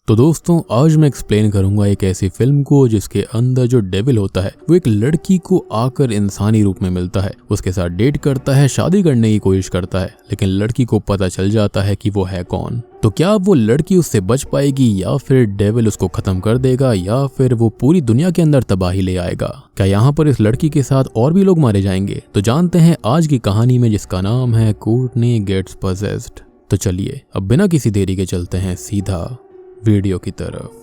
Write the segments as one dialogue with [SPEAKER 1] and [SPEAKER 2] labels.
[SPEAKER 1] तो दोस्तों आज मैं एक्सप्लेन करूंगा एक ऐसी फिल्म को जिसके अंदर जो डेविल होता है वो एक लड़की को आकर इंसानी रूप में मिलता है, उसके साथ डेट करता है, शादी करने की कोशिश करता है, लेकिन लड़की को पता चल जाता है कि वो है कौन। तो क्या वो लड़की उससे बच पाएगी या फिर डेविल उसको खत्म कर देगा या फिर वो पूरी दुनिया के अंदर तबाही ले आएगा? क्या यहाँ पर इस लड़की के साथ और भी लोग मारे जाएंगे? तो जानते हैं आज की कहानी में, जिसका नाम है कोर्टनी गेट्स पजेस्ड। तो चलिए अब बिना किसी देरी के चलते हैं सीधा वीडियो की तरफ।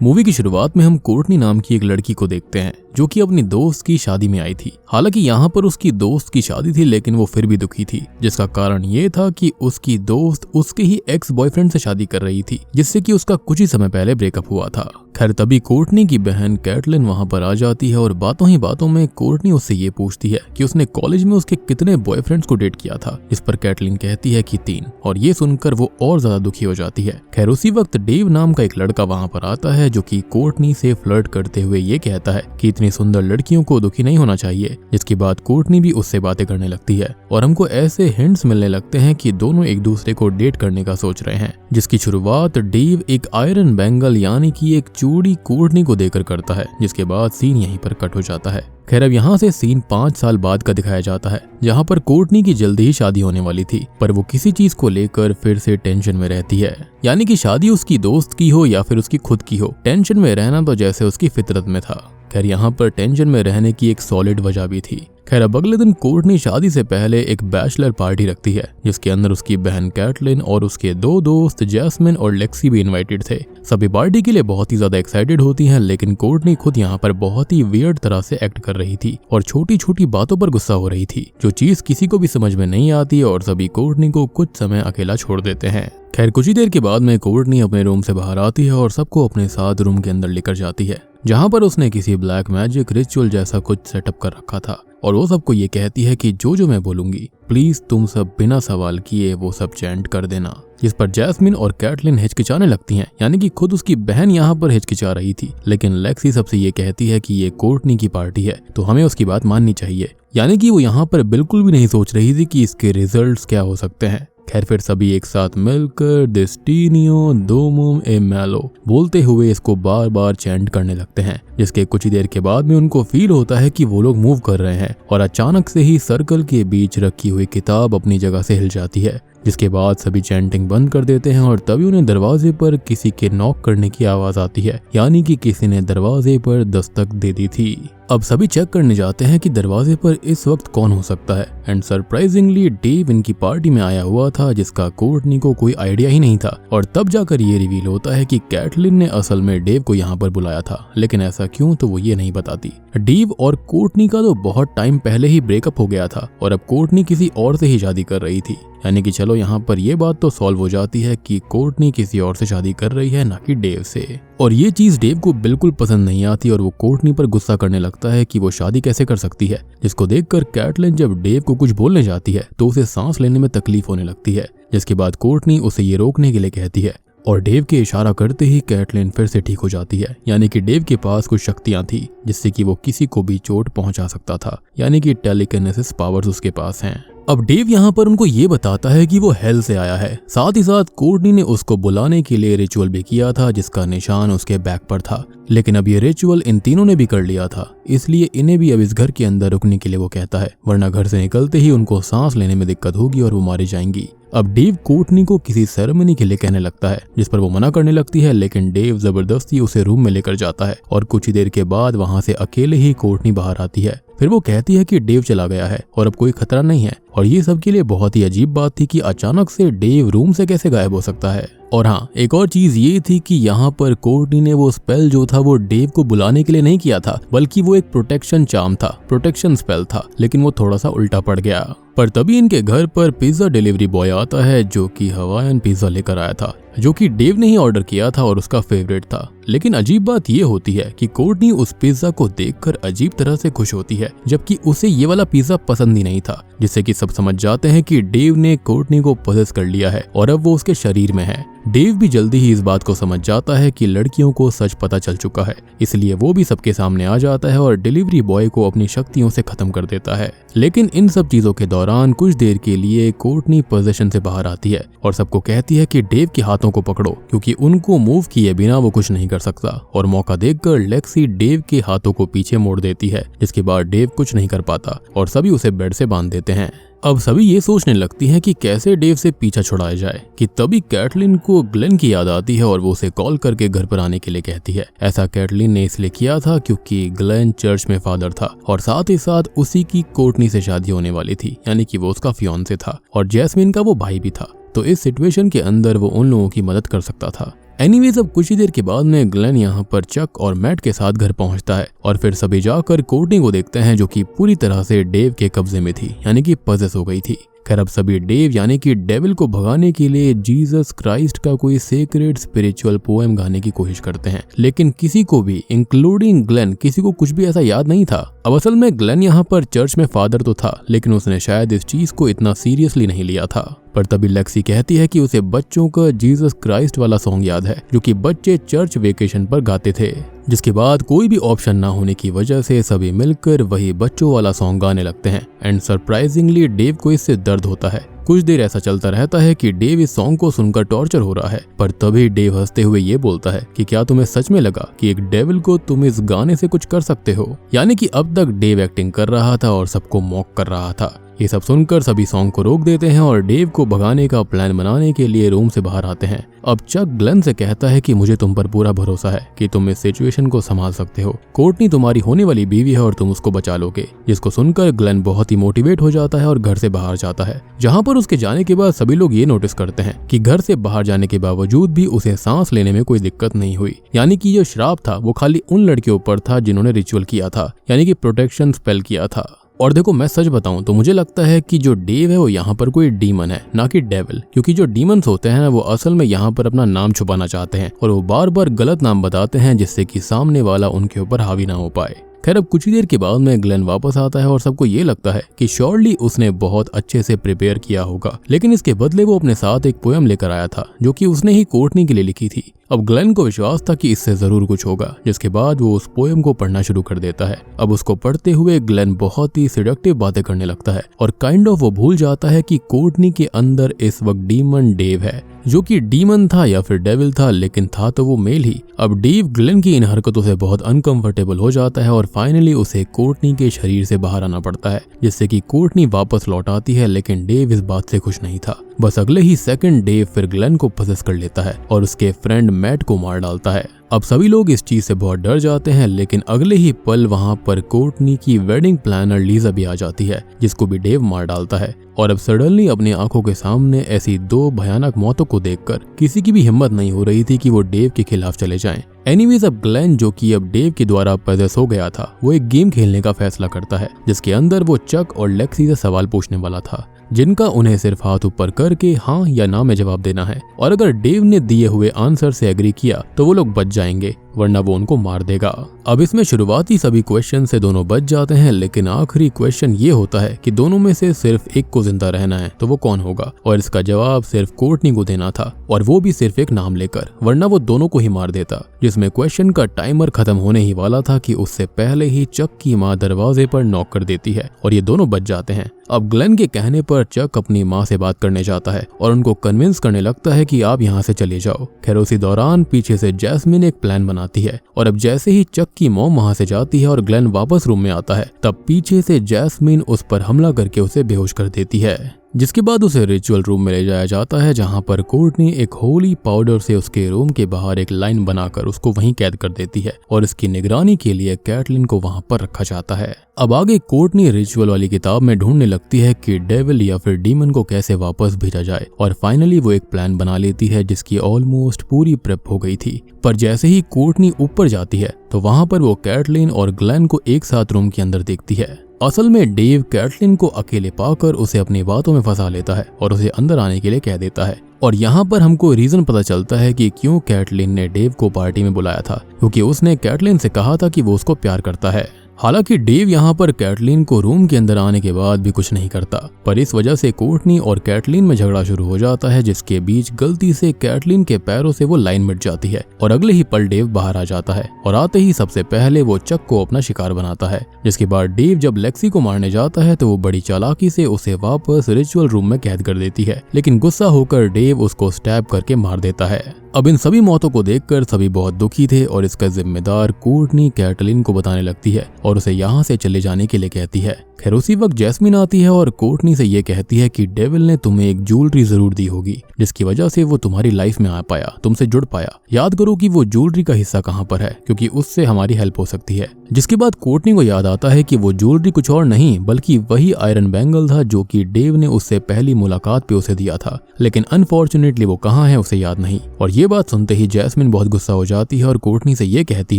[SPEAKER 1] मूवी की शुरुआत में हम कोर्टनी नाम की एक लड़की को देखते हैं जो कि अपनी दोस्त की शादी में आई थी। हालांकि यहाँ पर उसकी दोस्त की शादी थी, लेकिन वो फिर भी दुखी थी, जिसका कारण ये था कि उसकी दोस्त उसके ही एक्स बॉयफ्रेंड से शादी कर रही थी, जिससे कि उसका कुछ ही समय पहले ब्रेकअप हुआ था। खैर तभी कोर्टनी की बहन कैटलिन वहां पर आ जाती है और बातों ही बातों में कोर्टनी उससे ये पूछती है कि उसने कॉलेज में उसके कितने बॉयफ्रेंड्स को डेट किया था। इस पर कैटलिन कहती है कि 3, और ये सुनकर वो और ज्यादा दुखी हो जाती है। खैर उसी वक्त डेव नाम का एक लड़का वहां पर आता है जो कि कोर्टनी से फ्लर्ट करते हुए ये कहता है कि इतनी सुंदर लड़कियों को दुखी नहीं होना चाहिए, जिसके बाद कोर्टनी भी उससे बातें करने लगती है और हमको ऐसे हिंट्स मिलने लगते हैं कि दोनों एक दूसरे को डेट करने का सोच रहे हैं, जिसकी शुरुआत डेव एक आयरन बैंगल यानी कि एक चूड़ी कोर्टनी को देकर करता है, जिसके बाद सीन यहीं पर कट हो जाता है। खैर अब यहाँ से सीन 5 साल बाद का दिखाया जाता है, जहाँ पर कोर्टनी की जल्दी ही शादी होने वाली थी, पर वो किसी चीज को लेकर फिर से टेंशन में रहती है। यानी कि शादी उसकी दोस्त की हो या फिर उसकी खुद की हो, टेंशन में रहना तो जैसे उसकी फितरत में था। खैर यहाँ पर टेंशन में रहने की एक सॉलिड वजह भी थी। खैर अब अगले दिन कोर्टनी शादी से पहले एक बैचलर पार्टी रखती है, जिसके अंदर उसकी बहन कैटलिन और उसके 2 दोस्त जैस्मिन और लेक्सी भी इनवाइटेड थे। सभी पार्टी के लिए बहुत ही ज्यादा एक्साइटेड होती हैं, लेकिन कोर्टनी खुद यहाँ पर बहुत ही वियर्ड तरह से एक्ट कर रही थी और छोटी छोटी बातों पर गुस्सा हो रही थी, जो चीज किसी को भी समझ में नहीं आती और सभी कोर्टनी को कुछ समय अकेला छोड़ देते हैं। खैर कुछ ही देर के बाद में कोर्टनी अपने रूम से बाहर आती है और सबको अपने साथ रूम के अंदर लेकर जाती है, जहाँ पर उसने किसी ब्लैक मैजिक रिचुअल जैसा कुछ सेटअप कर रखा था, और वो सबको ये कहती है कि जो मैं बोलूंगी प्लीज तुम सब बिना सवाल किए वो सब चैंट कर देना। जिस पर जैस्मिन और कैटलिन हिचकिचाने लगती हैं, यानी कि खुद उसकी बहन यहाँ पर हिचकिचा रही थी, लेकिन लेक्सी सबसे ये कहती है कि ये कोर्टनी की पार्टी है तो हमें उसकी बात माननी चाहिए। यानी कि वो यहाँ पर बिल्कुल भी नहीं सोच रही थी कि इसके रिजल्ट्स क्या हो सकते हैं। खैर फिर सभी एक साथ मिलकर डेस्टिनियो डोमुम ए मैलो बोलते हुए इसको बार बार चैंट करने लगते हैं, जिसके कुछ ही देर के बाद में उनको फील होता है कि वो लोग मूव कर रहे हैं और अचानक से ही सर्कल के बीच रखी हुई किताब अपनी जगह से हिल जाती है, जिसके बाद सभी चैंटिंग बंद कर देते हैं और तभी उन्हें दरवाजे पर किसी के नॉक करने की आवाज आती है, यानी कि किसी ने दरवाजे पर दस्तक दे दी थी। अब सभी चेक करने जाते हैं कि दरवाजे पर इस वक्त कौन हो सकता है, एंड सरप्राइजिंगली डेव इनकी पार्टी में आया हुआ था, जिसका कोर्टनी को कोई आइडिया ही नहीं था। और तब जाकर ये रिवील होता है कि कैटलिन ने असल में डेव को यहाँ पर बुलाया था, लेकिन ऐसा क्यों तो वो ये नहीं बताती। डेव और कोर्टनी का तो बहुत टाइम पहले ही ब्रेकअप हो गया था और अब कोर्टनी किसी और से ही शादी कर रही थी, यानी कि चलो यहाँ पर ये बात तो सॉल्व हो जाती है कि कोर्टनी किसी और से शादी कर रही है, ना कि डेव से। और ये चीज डेव को बिल्कुल पसंद नहीं आती और वो कोर्टनी पर गुस्सा करने लगता है कि वो शादी कैसे कर सकती है, जिसको देखकर कैटलिन जब डेव को कुछ बोलने जाती है तो उसे सांस लेने में तकलीफ होने लगती है, जिसके बाद कोर्टनी उसे ये रोकने के लिए कहती है और डेव के इशारा करते ही कैटलिन फिर से ठीक हो जाती है। यानी कि डेव के पास कुछ शक्तियां थी जिससे कि वो किसी को भी चोट पहुंचा सकता था, यानी कि टेलीकिनेसिस पावर्स उसके पास हैं। अब डेव यहाँ पर उनको ये बताता है कि वो हेल से आया है। साथ ही साथ कोर्टनी ने उसको बुलाने के लिए रिचुअल भी किया था, जिसका निशान उसके बैक पर था, लेकिन अब ये रिचुअल इन तीनों ने भी कर लिया था, इसलिए इन्हें भी अब इस घर के अंदर रुकने के लिए वो कहता है, वरना घर से निकलते ही उनको सांस लेने में दिक्कत होगी और वो मारी जाएंगी। अब डेव कोर्टनी को किसी सेरेमनी के लिए कहने लगता है, जिस पर वो मना करने लगती है, लेकिन डेव जबरदस्ती उसे रूम में लेकर जाता है और कुछ ही देर के बाद वहां से अकेले ही कोर्टनी बाहर आती है। फिर वो कहती है कि डेव चला गया है और अब कोई खतरा नहीं है, और ये सबके लिए बहुत ही अजीब बात थी कि अचानक से डेव रूम से कैसे गायब हो सकता है। और हाँ, एक और चीज ये थी कि यहाँ पर कोर्टनी ने वो स्पेल जो था वो डेव को बुलाने के लिए नहीं किया था, बल्कि वो एक प्रोटेक्शन चार्म था, प्रोटेक्शन स्पेल था, लेकिन वो थोड़ा सा उल्टा पड़ गया। पर तभी इनके घर पर पिज्जा डिलीवरी बॉय आता है, जो कि हवाईयन पिज्जा लेकर आया था, जो कि डेव ने ही ऑर्डर किया था और उसका फेवरेट था। लेकिन अजीब बात ये होती है कि कोर्टनी उस पिज्जा को देखकर अजीब तरह से खुश होती है, जबकि उसे ये वाला पिज्जा पसंद ही नहीं था, जिससे कि सब समझ जाते हैं कि डेव ने कोर्टनी को पजेस कर लिया है और अब वो उसके शरीर में है। डेव भी जल्दी ही इस बात को समझ जाता है कि लड़कियों को सच पता चल चुका है, इसलिए वो भी सबके सामने आ जाता है और डिलीवरी बॉय को अपनी शक्तियों से खत्म कर देता है। लेकिन इन सब चीजों के दौरान कुछ देर के लिए कोर्टनी पोजीशन से बाहर आती है और सबको कहती है कि डेव के हाथों को पकड़ो, क्योंकि उनको मूव किए बिना वो कुछ नहीं कर सकता। और मौका देखकर लेक्सी डेव के हाथों को पीछे मोड़ देती है, जिसके बाद डेव कुछ नहीं कर पाता और सभी उसे बेड से बांध देते हैं। अब सभी ये सोचने लगती हैं कि कैसे डेव से पीछा छुड़ाया जाए कि तभी कैटलिन को ग्लेन की याद आती है और वो उसे कॉल करके घर पर आने के लिए कहती है। ऐसा कैटलिन ने इसलिए किया था क्योंकि ग्लेन चर्च में फादर था और साथ ही साथ उसी की कोर्टनी से शादी होने वाली थी, यानी कि वो उसका फियांसे था और जैस्मिन का वो भाई भी था। तो इस सिचुएशन के अंदर वो उन लोगों की मदद कर सकता था। एनीवेज अब कुछ ही देर के बाद में ग्लेन यहाँ पर चक और मैट के साथ घर पहुंचता है और फिर सभी जाकर कोर्टनी को देखते हैं, जो कि पूरी तरह से डेव के कब्जे में थी, यानी कि पजेस हो गई थी। खैर अब सभी डेव यानी कि डेविल को भगाने के लिए जीसस क्राइस्ट का कोई सेक्रेट स्पिरिचुअल पोएम गाने की कोशिश करते हैं, लेकिन किसी को भी इंक्लूडिंग ग्लेन किसी को कुछ भी ऐसा याद नहीं था। अब असल में ग्लेन यहाँ पर चर्च में फादर तो था, लेकिन उसने शायद इस चीज को इतना सीरियसली नहीं लिया था। पर तभी लेक्सी कहती है कि उसे बच्चों का जीसस क्राइस्ट वाला सॉन्ग याद है, जो कि बच्चे चर्च वेकेशन पर गाते थे। जिसके बाद कोई भी ऑप्शन ना होने की वजह से सभी मिलकर वही बच्चों वाला सॉन्ग गाने लगते हैं एंड सरप्राइजिंगली डेव को इससे दर्द होता है। कुछ देर ऐसा चलता रहता है कि डेव इस सॉन्ग को सुनकर टॉर्चर हो रहा है, पर तभी डेव हंसते हुए ये बोलता है कि क्या तुम्हें सच में लगा कि एक डेविल को तुम इस गाने से कुछ कर सकते हो। यानी कि अब तक डेव एक्टिंग कर रहा था और सबको मॉक कर रहा था। ये सब सुनकर सभी सॉन्ग को रोक देते हैं और डेव को भगाने का प्लान बनाने के लिए रूम से बाहर आते हैं। अब चक ग्लेन से कहता है कि मुझे तुम पर पूरा भरोसा है कि तुम इस सिचुएशन को संभाल सकते हो। कोर्टनी तुम्हारी होने वाली बीवी है और तुम उसको बचा लोगे। जिसको सुनकर ग्लेन बहुत ही मोटिवेट हो जाता है और घर से बाहर जाता है, जहाँ पर उसके जाने के बाद सभी लोग ये नोटिस करते हैं कि घर से बाहर जाने के बावजूद भी उसे सांस लेने में कोई दिक्कत नहीं हुई। यानी कि ये श्राप था वो खाली उन लड़कियों पर था जिन्होंने रिचुअल किया था, यानी कि प्रोटेक्शन स्पेल किया था। और देखो मैं सच बताऊं तो मुझे लगता है कि जो डेव है वो यहाँ पर कोई डीमन है, ना कि डेविल, क्योंकि जो डीमंस होते हैं वो असल में यहाँ पर अपना नाम छुपाना चाहते हैं और वो बार बार गलत नाम बताते हैं, जिससे कि सामने वाला उनके ऊपर हावी ना हो पाए। खैर अब कुछ ही देर के बाद में ग्लेन वापस आता है और सबको ये लगता है कि श्योरली उसने बहुत अच्छे से प्रिपेयर किया होगा, लेकिन इसके बदले वो अपने साथ एक पोएम लेकर आया था जो कि उसने ही कोर्टनी के लिए लिखी थी। अब ग्लेन को विश्वास था कि इससे जरूर कुछ होगा, जिसके बाद वो उस पोएम को पढ़ना शुरू कर देता है। अब उसको पढ़ते हुए ग्लेन बहुत ही सिडक्टिव बातें करने लगता है और काइंड ऑफ वो भूल जाता है कि कोर्टनी के अंदर इस वक्त डीमन डेव है, जो कि डीमन था या फिर डेविल था, लेकिन था तो वो मेल ही। अब डेव ग्लेन की इन हरकतों से बहुत अनकंफर्टेबल हो जाता है और फाइनली उसे कोर्टनी के शरीर से बाहर आना पड़ता है, जिससे कि कोर्टनी वापस लौट आती है। लेकिन डेव इस बात से खुश नहीं था। बस अगले ही सेकंड डेव फिर ग्लेन को पसेस कर लेता है और उसके फ्रेंड मैट को मार डालता है। अब सभी लोग इस चीज से बहुत डर जाते हैं, लेकिन अगले ही पल वहां पर कोर्टनी की वेडिंग प्लानर लीजा भी आ जाती है, जिसको भी डेव मार डालता है। और अब सडनली अपनी आंखों के सामने ऐसी दो भयानक मौतों को देखकर किसी की भी हिम्मत नहीं हो रही थी कि वो डेव के खिलाफ चले जाएं। एनीवेज अब ग्लेन, जो कि अब डेव के द्वारा पजेस हो गया था, वो एक गेम खेलने का फैसला करता है, जिसके अंदर वो चक और लेक्सी से सवाल पूछने वाला था, जिनका उन्हें सिर्फ हाथ ऊपर करके हाँ या ना में जवाब देना है। और अगर डेव ने दिए हुए आंसर से एग्री किया तो वो लोग बच जाएंगे, वरना वो उनको मार देगा। अब इसमें शुरुआती सभी क्वेश्चन से दोनों बच जाते हैं, लेकिन आखिरी क्वेश्चन ये होता है कि दोनों में से सिर्फ एक को जिंदा रहना है, तो वो कौन होगा। और इसका जवाब सिर्फ कोर्टनी को देना था, और वो भी सिर्फ एक नाम लेकर, वरना वो दोनों को ही मार देता। जिसमें क्वेश्चन का टाइमर खत्म होने ही वाला था कि उससे पहले ही चक की माँ दरवाजे पर नॉक कर देती है और ये दोनों बच जाते हैं। अब ग्लेन के कहने पर चक अपनी माँ से बात करने जाता है और उनको कन्विंस करने लगता है कि आप यहाँ से चले जाओ। खैर उसी दौरान पीछे से जैस्मिन एक प्लान बनाती है, और अब जैसे ही चक की मॉम वहाँ से जाती है और ग्लेन वापस रूम में आता है, तब पीछे से जैस्मिन उस पर हमला करके उसे बेहोश कर देती है। जिसके बाद उसे रिचुअल रूम में ले जाया जाता है, जहां पर कोर्टनी एक होली पाउडर से उसके रूम के बाहर एक लाइन बनाकर उसको वहीं कैद कर देती है और इसकी निगरानी के लिए कैटलिन को वहां पर रखा जाता है। अब आगे कोर्टनी रिचुअल वाली किताब में ढूंढने लगती है कि डेविल या फिर डीमन को कैसे वापस भेजा जाए, और फाइनली वो एक प्लान बना लेती है जिसकी ऑलमोस्ट पूरी प्रेप हो गई थी। पर जैसे ही कोर्टनी ऊपर जाती है तो वहां पर वो कैटलिन और ग्लेन को एक साथ रूम के अंदर देखती है। असल में डेव कैटलिन को अकेले पाकर उसे अपनी बातों में फंसा लेता है और उसे अंदर आने के लिए कह देता है। और यहाँ पर हमको रीजन पता चलता है कि क्यों कैटलिन ने डेव को पार्टी में बुलाया था, क्योंकि उसने कैटलिन से कहा था कि वो उसको प्यार करता है। हालांकि डेव यहाँ पर कैटलिन को रूम के अंदर आने के बाद भी कुछ नहीं करता, पर इस वजह से कोर्टनी और कैटलिन में झगड़ा शुरू हो जाता है, जिसके बीच गलती से कैटलिन के पैरों से वो लाइन मिट जाती है और अगले ही पल डेव बाहर आ जाता है और आते ही सबसे पहले वो चक को अपना शिकार बनाता है। जिसके बाद डेव जब लेक्सी को मारने जाता है तो वो बड़ी चालाकी से उसे वापस रिचुअल रूम में कैद कर देती है, लेकिन गुस्सा होकर डेव उसको स्टैब करके मार देता है। अब इन सभी मौतों को देखकर सभी बहुत दुखी थे और इसका जिम्मेदार कोर्टनी कैटलिन को बताने लगती है और उसे यहाँ से चले जाने के लिए कहती है। खैर उसी वक्त जैस्मिन आती है और कोर्टनी से ये कहती है कि डेविल ने तुम्हें एक ज्वेलरी जरूर दी होगी, जिसकी वजह से वो तुम्हारी लाइफ में आ पाया, तुमसे जुड़ पाया। याद करो कि वो ज्वेलरी का हिस्सा कहाँ पर है, क्योंकि उससे हमारी हेल्प हो सकती है। जिसके बाद कोर्टनी को याद आता है कि वो ज्वेलरी कुछ और नहीं बल्कि वही आयरन बैंगल था जो कि डेव ने उससे पहली मुलाकात पे उसे दिया था, लेकिन अनफॉर्चुनेटली वो कहाँ है उसे याद नहीं। और ये बात सुनते ही जैस्मिन बहुत गुस्सा हो जाती है और कोर्टनी से ये कहती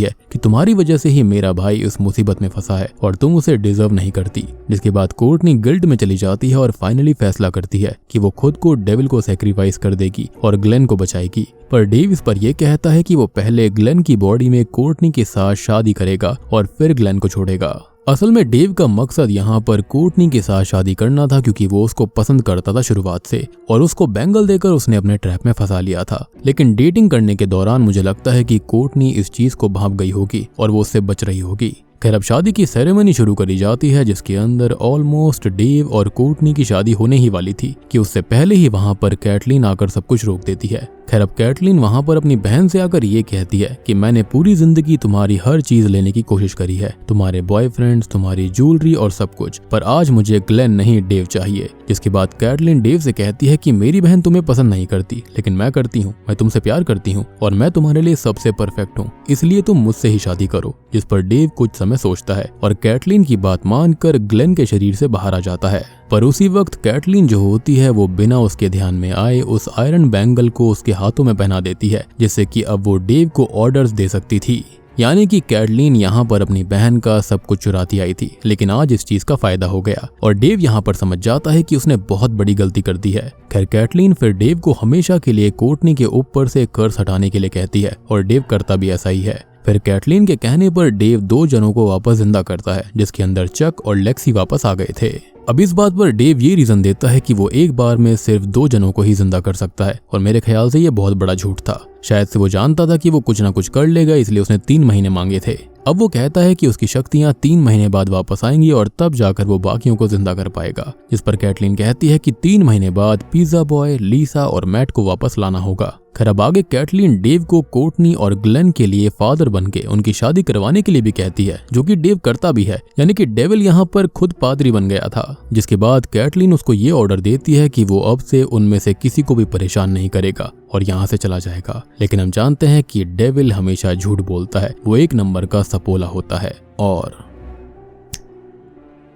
[SPEAKER 1] है कि तुम्हारी वजह से ही मेरा भाई इस मुसीबत में फंसा है और तुम उसे डिजर्व नहीं करती। जिसके बाद कोर्टनी गिल्ट में चली जाती है और फाइनली फैसला करती है कि वो खुद को डेविल को सैक्रिफाइस कर देगी और ग्लेन को बचाएगी। पर डेव इस पर यह कहता है कि वो पहले ग्लेन की बॉडी में कोर्टनी के साथ शादी करेगा और फिर ग्लेन को छोड़ेगा। असल में डेव का मकसद यहाँ पर कोर्टनी के साथ शादी करना था, क्योंकि वो उसको पसंद करता था शुरुआत से और उसको बैंगल देकर उसने अपने ट्रैप में फंसा लिया था। लेकिन डेटिंग करने के दौरान मुझे लगता है कि कोर्टनी इस चीज को भांप गई होगी और वो उससे बच रही होगी। खैर अब शादी की सेरेमनी शुरू करी जाती है, जिसके अंदर ऑलमोस्ट डेव और कोर्टनी की शादी होने ही वाली थी कि उससे पहले ही वहां पर कैटलिन आकर सब कुछ रोक देती है। खैर अब कैटलिन वहां पर अपनी बहन से आकर ये कहती है कि मैंने पूरी जिंदगी तुम्हारी हर चीज लेने की कोशिश करी है, तुम्हारे बॉयफ्रेंड्स, तुम्हारी ज्वेलरी और सब कुछ, पर आज मुझे ग्लेन नहीं डेव चाहिए। जिसके बाद कैटलिन डेव से कहती है कि मेरी बहन तुम्हें पसंद नहीं करती, लेकिन मैं करती हूँ, मैं तुमसे प्यार करती हूँ और मैं तुम्हारे लिए सबसे परफेक्ट हूँ, इसलिए तुम मुझसे ही शादी करो। जिस पर डेव कुछ समय सोचता है और कैटलिन की बात मानकर ग्लेन के शरीर से बाहर आ जाता है। पर उसी वक्त कैटलिन जो होती है वो बिना उसके ध्यान में आए उस आयरन बैंगल को उसके हाथों में पहना देती है, जिससे कि अब वो डेव को ऑर्डर्स दे सकती थी। यानी कि कैटलिन यहाँ पर अपनी बहन का सब कुछ चुराती आई थी, लेकिन आज इस चीज का फायदा हो गया और डेव यहाँ पर समझ जाता है कि उसने बहुत बड़ी गलती कर दी है। खैर कैटलिन फिर डेव को हमेशा के लिए कोर्टनी के ऊपर से कर्ज हटाने के लिए कहती है और डेव करता भी ऐसा ही है। फिर कैटलिन के कहने पर डेव 2 जनों को वापस जिंदा करता है, जिसके अंदर चक और लेक्सी वापस आ गए थे। अब इस बात पर डेव ये रीजन देता है कि वो एक बार में सिर्फ 2 जनों को ही जिंदा कर सकता है और मेरे ख्याल से ये बहुत बड़ा झूठ था। शायद से वो जानता था कि वो कुछ ना कुछ कर लेगा, इसलिए उसने 3 महीने मांगे थे। अब वो कहता है कि उसकी शक्तियां 3 महीने बाद वापस आएंगी और तब जाकर वो बाकियों को जिंदा कर पाएगा। जिस पर कैटलिन कहती है कि 3 महीने बाद पिज्जा बॉय, लीसा और मैट को वापस लाना होगा। खैर अब आगे कैटलिन डेव को कोर्टनी और ग्लेन के लिए फादर बनके उनकी शादी करवाने के लिए भी कहती है, जो कि डेव करता भी है। यानी कि डेविल यहाँ पर खुद पादरी बन गया था। जिसके बाद कैटलिन उसको ये ऑर्डर देती है कि वो अब से उनमें से किसी को भी परेशान नहीं करेगा और यहाँ से चला जाएगा। लेकिन हम जानते हैं कि डेविल हमेशा झूठ बोलता है, वो 1 नंबर का सपोला होता है। और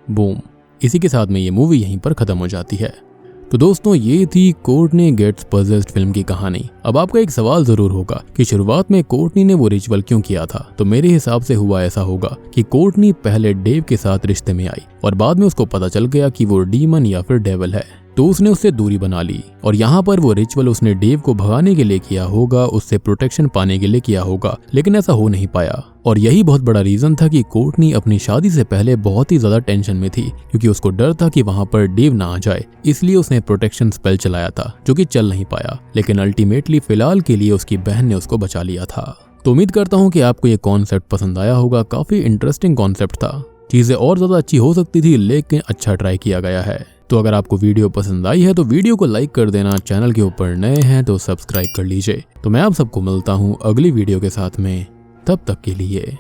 [SPEAKER 1] बूम, इसी के साथ में ये मूवी यहीं पर खत्म हो जाती है। तो दोस्तों ये थी कोर्टनी गेट्स पजेस्ड फिल्म की कहानी। अब आपका एक सवाल जरूर होगा कि शुरुआत में कोर्टनी ने वो रिचुअल क्यों किया था। तो मेरे हिसाब से हुआ ऐसा होगा कि कोर्टनी पहले डेव के साथ रिश्ते में आई और बाद में उसको पता चल गया कि वो डीमन या फिर डेविल है, तो उसने उससे दूरी बना ली और यहाँ पर वो रिचुअल उसने डेव को भगाने के लिए किया होगा, उससे प्रोटेक्शन पाने के लिए किया होगा, लेकिन ऐसा हो नहीं पाया। और यही बहुत बड़ा रीजन था कि कोर्टनी अपनी शादी से पहले बहुत ही ज्यादा टेंशन में थी, क्योंकि उसको डर था कि वहां पर डेव ना आ जाए, इसलिए उसने प्रोटेक्शन स्पेल चलाया था जो कि चल नहीं पाया। लेकिन अल्टीमेटली फिलहाल के लिए उसकी बहन ने उसको बचा लिया था। तो उम्मीद करता हूँ कि आपको ये कॉन्सेप्ट पसंद आया होगा। काफी इंटरेस्टिंग कॉन्सेप्ट था, चीजें और ज्यादा अच्छी हो सकती थी, लेकिन अच्छा ट्राई किया गया है। तो अगर आपको वीडियो पसंद आई है तो वीडियो को लाइक कर देना, चैनल के ऊपर नए हैं तो सब्सक्राइब कर लीजिए। तो मैं आप सबको मिलता हूँ अगली वीडियो के साथ में, तब तक के लिए